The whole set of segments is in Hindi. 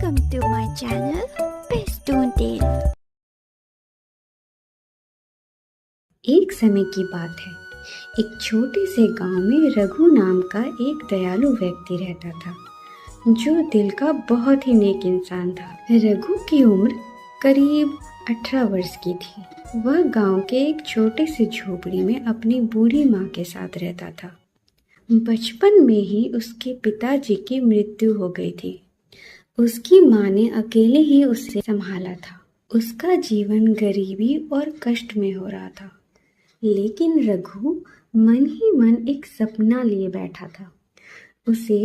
Welcome to my channel, Pestone Tale। एक समय की बात है, एक छोटे से गांव में रघु नाम का एक दयालु व्यक्ति रहता था, जो दिल का बहुत ही नेक इंसान था। रघु की उम्र करीब 18 वर्ष की थी। वह गांव के एक छोटे से झोपड़ी में अपनी बूढ़ी माँ के साथ रहता था। बचपन में ही उसके पिताजी की मृत्यु हो गई थी। उसकी माँ ने अकेले ही उसे संभाला था। उसका जीवन गरीबी और कष्ट में हो रहा था, लेकिन रघु मन ही मन एक सपना लिए बैठा था। उसे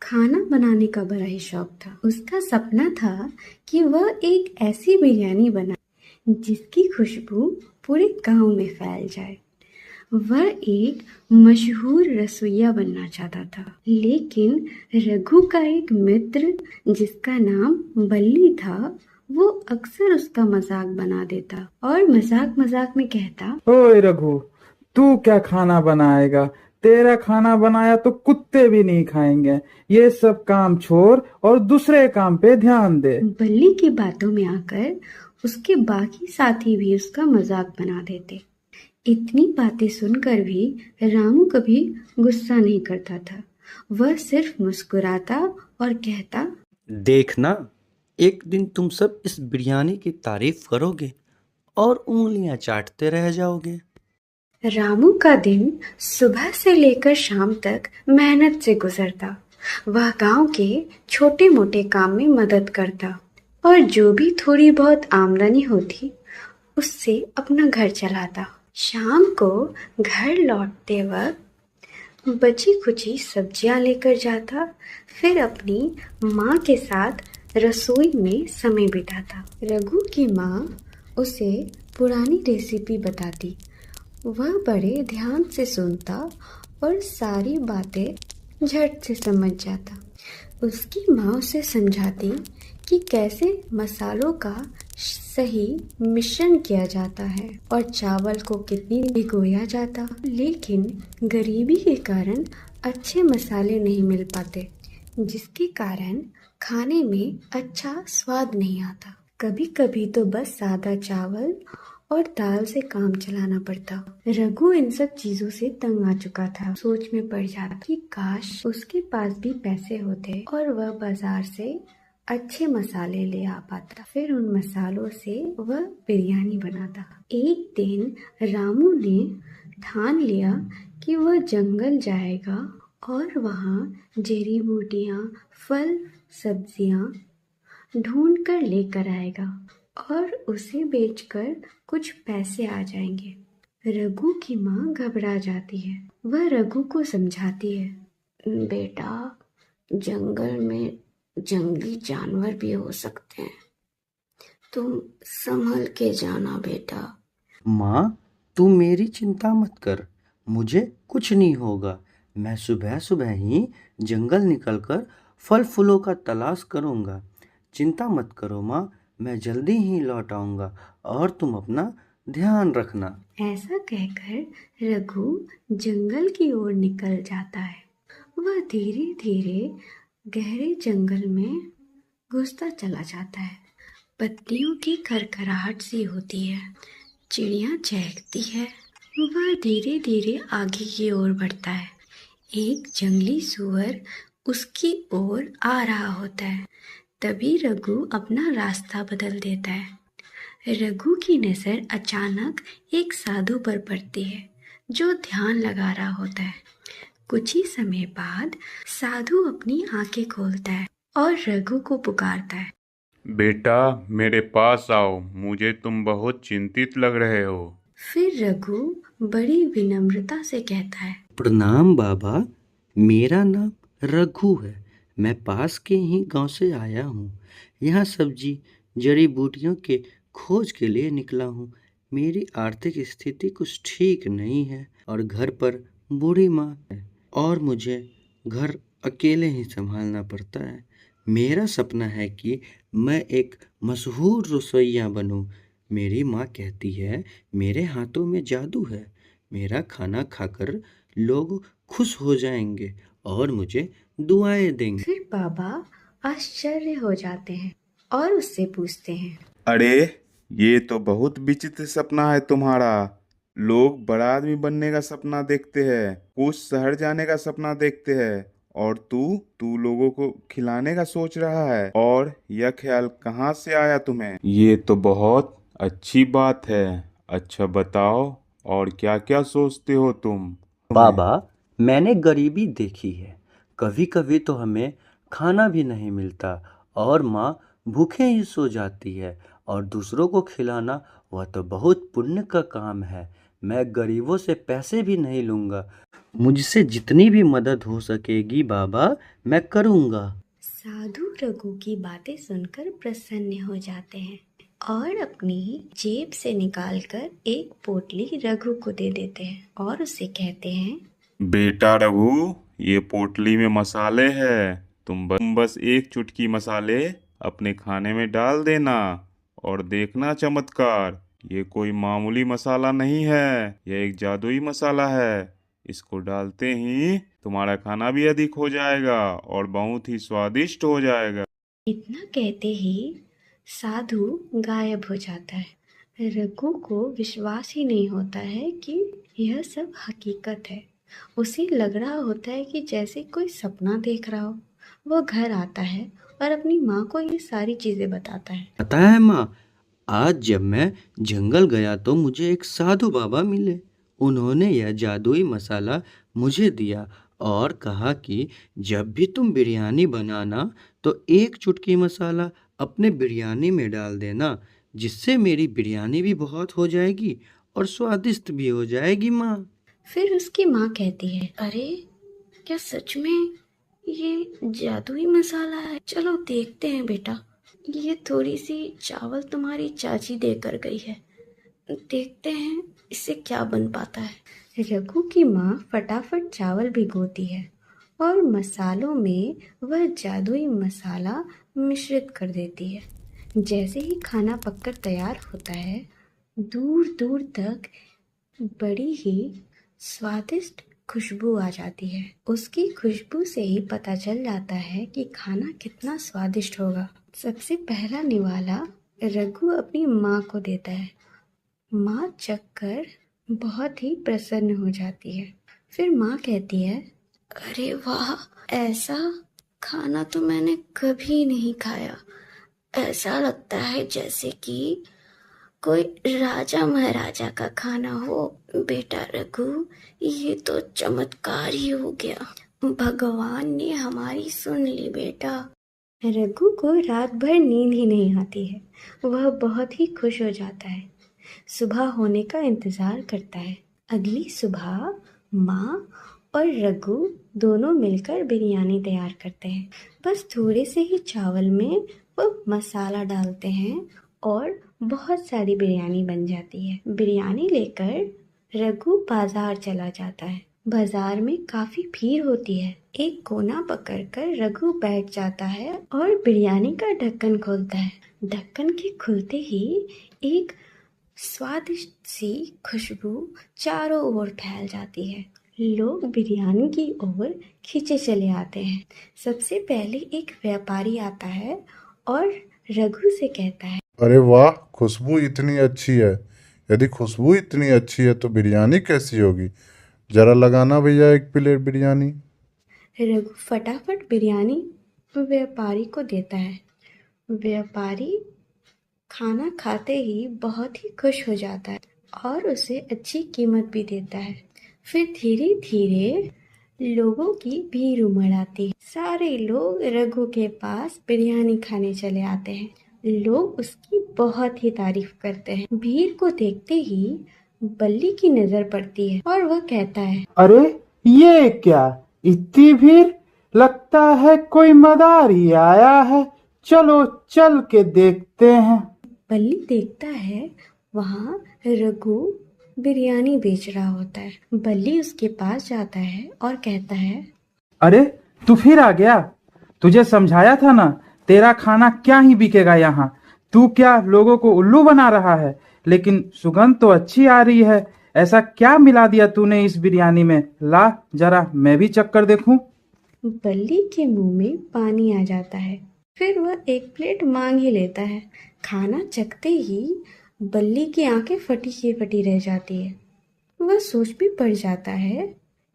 खाना बनाने का बड़ा ही शौक था। उसका सपना था कि वह एक ऐसी बिरयानी बनाए जिसकी खुशबू पूरे गांव में फैल जाए। वह एक मशहूर रसोइया बनना चाहता था, लेकिन रघु का एक मित्र जिसका नाम बल्ली था, वो अक्सर उसका मजाक बना देता और मजाक मजाक में कहता, ओए रघु, तू क्या खाना बनाएगा? तेरा खाना बनाया तो कुत्ते भी नहीं खाएंगे। ये सब काम छोड़ और दूसरे काम पे ध्यान दे। बल्ली की बातों में आकर उसके बाकी साथी भी उसका मजाक बना देते। इतनी बातें सुनकर भी रामू कभी गुस्सा नहीं करता था। वह सिर्फ मुस्कुराता और कहता, देखना, एक दिन तुम सब इस बिरयानी की तारीफ करोगे और उंगलियां चाटते रह जाओगे। रामू का दिन सुबह से लेकर शाम तक मेहनत से गुजरता। वह गांव के छोटे मोटे काम में मदद करता और जो भी थोड़ी बहुत आमदनी होती उससे अपना घर चलाता। शाम को घर लौटते वक्त बची खुची सब्जियां लेकर जाता, फिर अपनी माँ के साथ रसोई में समय बिताता। रघु की माँ उसे पुरानी रेसिपी बताती। वह बड़े ध्यान से सुनता और सारी बातें झट से समझ जाता। उसकी माँ उसे समझाती कि कैसे मसालों का सही मिश्रण किया जाता है और चावल को कितनी भिगोया जाता। लेकिन गरीबी के कारण अच्छे मसाले नहीं मिल पाते, जिसके कारण खाने में अच्छा स्वाद नहीं आता। कभी कभी तो बस सादा चावल और दाल से काम चलाना पड़ता। रघु इन सब चीजों से तंग आ चुका था। सोच में पड़ जाता कि काश उसके पास भी पैसे होते और वह बाजार से अच्छे मसाले ले आ पाता। फिर उन मसालों से वह बिरयानी बनाता। एक दिन रामू ने ठान लिया कि वह जंगल जाएगा और वहाँ जड़ी बूटियाँ, फल, सब्जियाँ ढूंढ कर लेकर आएगा और उसे बेचकर कुछ पैसे आ जाएंगे। रघु की माँ घबरा जाती है। वह रघु को समझाती है, बेटा, जंगल में जंगली जानवर भी हो सकते हैं, तुम संभल के जाना बेटा। माँ, तू मेरी चिंता मत कर, मुझे कुछ नहीं होगा। मैं सुबह सुबह ही जंगल निकलकर फल फूलों का तलाश करूँगा। चिंता मत करो माँ, मैं जल्दी ही लौट आऊँगा और तुम अपना ध्यान रखना। ऐसा कहकर रघु जंगल की ओर निकल जाता है। वह धीरे धीरे गहरे जंगल में घुसता चला जाता है। पत्तियों की खरखराहट सी होती है, चिड़िया चहकती है। वह धीरे धीरे आगे की ओर बढ़ता है। एक जंगली सूअर उसकी ओर आ रहा होता है। तभी रघु अपना रास्ता बदल देता है। रघु की नजर अचानक एक साधु पर पड़ती है, जो ध्यान लगा रहा होता है। कुछ ही समय बाद साधु अपनी आंखें खोलता है और रघु को पुकारता है, बेटा, मेरे पास आओ, मुझे तुम बहुत चिंतित लग रहे हो। फिर रघु बड़ी विनम्रता से कहता है, प्रणाम बाबा, मेरा नाम रघु है। मैं पास के ही गांव से आया हूँ। यहाँ सब्जी, जड़ी बूटियों के खोज के लिए निकला हूँ। मेरी आर्थिक स्थिति कुछ ठीक नहीं है और घर पर बूढ़ी माँ है और मुझे घर अकेले ही संभालना पड़ता है। मेरा सपना है कि मैं एक मशहूर रसोइया बनूं। मेरी माँ कहती है मेरे हाथों में जादू है। मेरा खाना खाकर लोग खुश हो जाएंगे और मुझे दुआएं देंगे। फिर बाबा आश्चर्य हो जाते हैं और उससे पूछते हैं। अरे ये तो बहुत विचित्र सपना है तुम्हारा। लोग बड़ा आदमी बनने का सपना देखते हैं, कुछ शहर जाने का सपना देखते हैं, और तू लोगों को खिलाने का सोच रहा है। और यह ख्याल कहाँ से आया तुम्हें? ये तो बहुत अच्छी बात है। अच्छा बताओ, और क्या क्या सोचते हो तुम? बाबा, मैंने गरीबी देखी है। कभी कभी तो हमें खाना भी नहीं मिलता और माँ भूखे ही सो जाती है, और दूसरों को खिलाना वह तो बहुत पुण्य का काम है। मैं गरीबों से पैसे भी नहीं लूँगा। मुझसे जितनी भी मदद हो सकेगी बाबा, मैं करूँगा। साधु रघु की बातें सुनकर प्रसन्न हो जाते हैं और अपनी जेब से निकालकर एक पोटली रघु को दे देते हैं और उसे कहते हैं, बेटा रघु, ये पोटली में मसाले हैं। तुम बस एक चुटकी मसाले अपने खाने में डाल देना और देखना चमत्कार। ये कोई मामूली मसाला नहीं है, यह एक जादुई मसाला है। इसको डालते ही तुम्हारा खाना भी अधिक हो जाएगा और बहुत ही स्वादिष्ट हो जाएगा। इतना कहते ही साधु गायब हो जाता है। रघु को विश्वास ही नहीं होता है कि यह सब हकीकत है। उसे लग रहा होता है कि जैसे कोई सपना देख रहा हो। वो घर आता है और अपनी माँ को ये सारी चीजें बताता है। पता है माँ, आज जब मैं जंगल गया तो मुझे एक साधु बाबा मिले। उन्होंने यह जादुई मसाला मुझे दिया और कहा कि जब भी तुम बिरयानी बनाना तो एक चुटकी मसाला अपने बिरयानी में डाल देना, जिससे मेरी बिरयानी भी बहुत हो जाएगी और स्वादिष्ट भी हो जाएगी माँ। फिर उसकी माँ कहती है, अरे क्या सच में ये जादुई मसाला है? चलो देखते हैं बेटा। ये थोड़ी सी चावल तुम्हारी चाची देकर गई है, देखते हैं इससे क्या बन पाता है। रघु की माँ फटाफट चावल भिगोती है और मसालों में वह जादुई मसाला मिश्रित कर देती है। जैसे ही खाना पककर तैयार होता है, दूर दूर तक बड़ी ही स्वादिष्ट खुशबू आ जाती है। उसकी खुशबू से ही पता चल जाता है कि खाना कितना स्वादिष्ट होगा। सबसे पहला निवाला रघु अपनी माँ को देता है। माँ चखकर बहुत ही प्रसन्न हो जाती है। फिर माँ कहती है, अरे वाह, ऐसा खाना तो मैंने कभी नहीं खाया। ऐसा लगता है जैसे कि कोई राजा महाराजा का खाना हो। बेटा रघु, ये तो चमत्कार ही हो गया। भगवान ने हमारी सुन ली बेटा। रघु को रात भर नींद ही नहीं आती है। वह बहुत ही खुश हो जाता है। सुबह होने का इंतजार करता है। अगली सुबह माँ और रघु दोनों मिलकर बिरयानी तैयार करते हैं। बस थोड़े से ही चावल में वो मसाला डालते हैं और बहुत सारी बिरयानी बन जाती है। बिरयानी लेकर रघु बाजार चला जाता है। बाजार में काफी भीड़ होती है। एक कोना पकड़कर रघु बैठ जाता है और बिरयानी का ढक्कन खोलता है। ढक्कन के खुलते ही एक स्वादिष्ट सी खुशबू चारों ओर फैल जाती है। लोग बिरयानी की ओर खींचे चले आते हैं। सबसे पहले एक व्यापारी आता है और रघु से कहता है, अरे वाह, खुशबू इतनी अच्छी है। यदि खुशबू इतनी अच्छी है तो बिरयानी कैसी होगी? जरा लगाना भैया एक प्लेट बिरयानी। रघु फटाफट बिरयानी व्यापारी को देता है। व्यापारी खाना खाते ही बहुत ही खुश हो जाता है और उसे अच्छी कीमत भी देता है। फिर धीरे धीरे लोगों की भीड़ उमड़ आती है। सारे लोग रघु के पास बिरयानी खाने चले आते हैं। लोग उसकी बहुत ही तारीफ करते हैं। भीड़ को देखते ही बल्ली की नजर पड़ती है और वह कहता है, अरे ये क्या, इतनी भीड़? लगता है कोई मदारी आया है। चलो चल के देखते हैं। बल्ली देखता है वहाँ रघु बिरयानी बेच रहा होता है। बल्ली उसके पास जाता है और कहता है, अरे तू फिर आ गया? तुझे समझाया था ना, तेरा खाना क्या ही बिकेगा यहाँ। तू क्या लोगों को उल्लू बना रहा है? लेकिन सुगंध तो अच्छी आ रही है। ऐसा क्या मिला दिया तूने इस बिरयानी में? ला जरा मैं भी चख कर देखूं। बल्ली के मुंह में पानी आ जाता है। फिर वह एक प्लेट मांग ही लेता है। खाना चखते ही बल्ली की आंखें फटी की फटी रह जाती है। वह सोच भी पड़ जाता है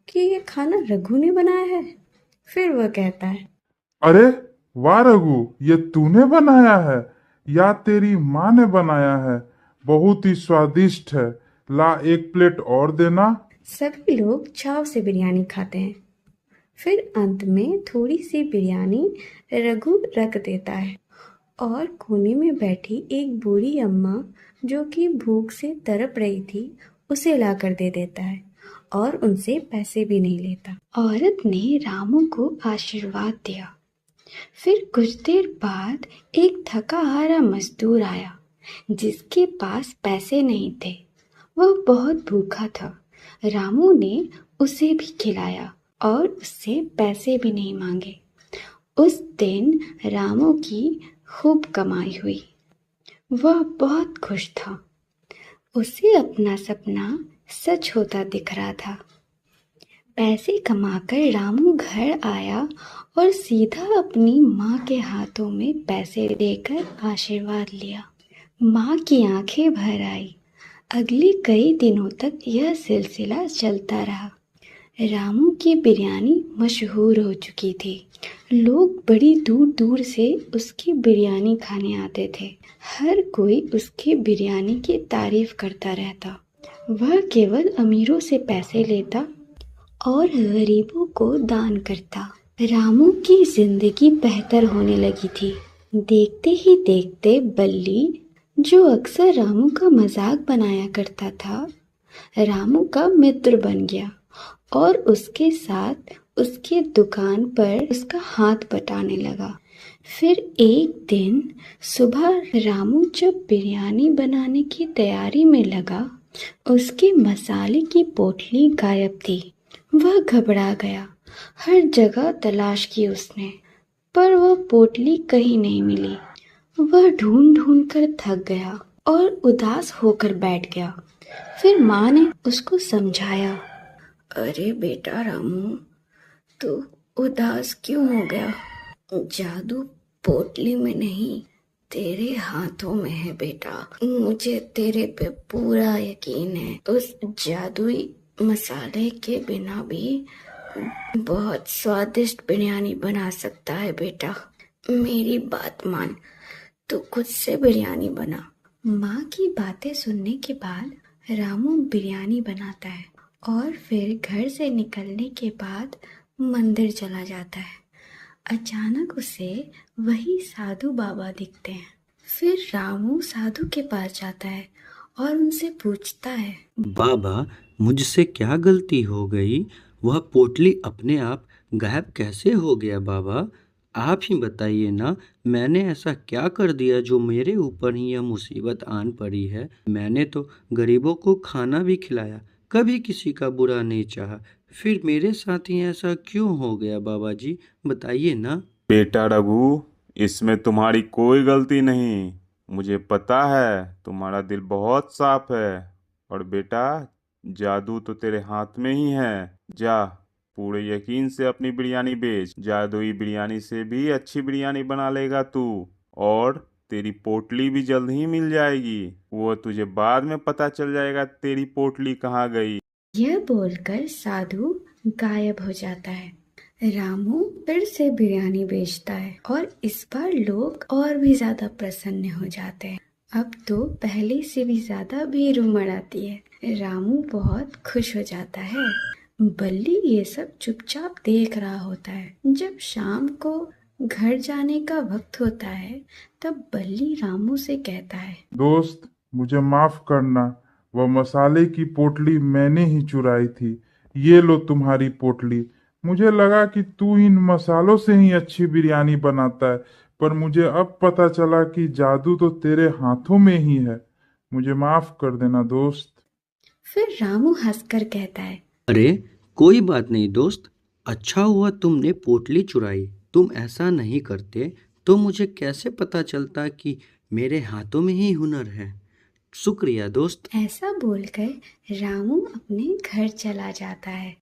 कि ये खाना रघु ने बनाया है। फिर वह कहता है, अरे वाह रघु, ये तूने बनाया है या तेरी माँ ने बनाया है? बहुत ही स्वादिष्ट है। ला एक प्लेट और देना। सभी लोग चाव से बिरयानी खाते हैं। फिर अंत में थोड़ी सी बिरयानी रघु रख देता है और कोने में बैठी एक बूढ़ी अम्मा जो कि भूख से तड़प रही थी उसे लाकर दे देता है और उनसे पैसे भी नहीं लेता। औरत ने रामू को आशीर्वाद दिया। फिर कुछ देर बाद एक थका हारा मजदूर आया जिसके पास पैसे नहीं थे। वह बहुत भूखा था। रामू ने उसे भी खिलाया और उससे पैसे भी नहीं मांगे। उस दिन रामू की खूब कमाई हुई। वह बहुत खुश था। उसे अपना सपना सच होता दिख रहा था। पैसे कमाकर रामू घर आया और सीधा अपनी माँ के हाथों में पैसे देकर आशीर्वाद लिया। माँ की आंखें भर आई। अगले कई दिनों तक यह सिलसिला चलता रहा। रामू की बिरयानी मशहूर हो चुकी थी। लोग बड़ी दूर दूर से उसकी बिरयानी खाने आते थे। हर कोई उसकी बिरयानी की तारीफ करता रहता। वह केवल अमीरों से पैसे लेता और गरीबों को दान करता। रामू की जिंदगी बेहतर होने लगी थी। देखते ही देखते बल्ली, जो अक्सर रामू का मजाक बनाया करता था, रामू का मित्र बन गया और उसके साथ उसकी दुकान पर उसका हाथ बटाने लगा। फिर एक दिन सुबह रामू जब बिरयानी बनाने की तैयारी में लगा, उसके मसाले की पोटली गायब थी। वह घबरा गया। हर जगह तलाश की उसने, पर वह पोटली कहीं नहीं मिली। वह ढूंढ ढूंढ कर थक गया और उदास होकर बैठ गया। फिर माँ ने उसको समझाया, अरे बेटा रामू, तू उदास क्यों हो गया? जादू पोटली में नहीं, तेरे हाथों में है बेटा। मुझे तेरे पे पूरा यकीन है। उस जादुई मसाले के बिना भी बहुत स्वादिष्ट बिरयानी बना सकता है बेटा। मेरी बात मान, तू खुद से बिरयानी बना। माँ की बातें सुनने के बाद रामू बिरयानी बनाता है और फिर घर से निकलने के बाद मंदिर चला जाता है। अचानक उसे वही साधु बाबा दिखते हैं। फिर रामू साधु के पास जाता है और उनसे पूछता है, बाबा, मुझसे क्या गलती हो गई? वह पोटली अपने आप गायब कैसे हो गया बाबा? आप ही बताइए ना, मैंने ऐसा क्या कर दिया जो मेरे ऊपर ही यह मुसीबत आन पड़ी है? मैंने तो गरीबों को खाना भी खिलाया, कभी किसी का बुरा नहीं चाहा। फिर मेरे साथ ही ऐसा क्यों हो गया बाबा जी? बताइए ना। बेटा रघु, इसमें तुम्हारी कोई गलती नहीं। मुझे पता है तुम्हारा दिल बहुत साफ है। और बेटा, जादू तो तेरे हाथ में ही है। जा, पूरे यकीन से अपनी बिरयानी बेच। जादुई बिरयानी से भी अच्छी बिरयानी बना लेगा तू। और तेरी पोटली भी जल्द ही मिल जाएगी। वो तुझे बाद में पता चल जाएगा तेरी पोटली कहाँ गई। यह बोलकर साधु गायब हो जाता है। रामू फिर से बिरयानी बेचता है और इस बार लोग और भी ज्यादा प्रसन्न हो जाते हैं। अब तो पहले से भी ज्यादा भीड़ उमड़ आती है। रामू बहुत खुश हो जाता है। बल्ली ये सब चुपचाप देख रहा होता है। जब शाम को घर जाने का वक्त होता है, तब बल्ली रामू से कहता है, दोस्त, मुझे माफ करना, वह मसाले की पोटली मैंने ही चुराई थी। ये लो तुम्हारी पोटली। मुझे लगा कि तू इन मसालों से ही अच्छी बिरयानी बनाता है, पर मुझे अब पता चला कि जादू तो तेरे हाथों में ही है। मुझे माफ कर देना दोस्त। फिर रामू हंसकर कहता है, अरे कोई बात नहीं दोस्त, अच्छा हुआ तुमने पोटली चुराई। तुम ऐसा नहीं करते तो मुझे कैसे पता चलता कि मेरे हाथों में ही हुनर है। शुक्रिया दोस्त। ऐसा बोलकर रामू अपने घर चला जाता है।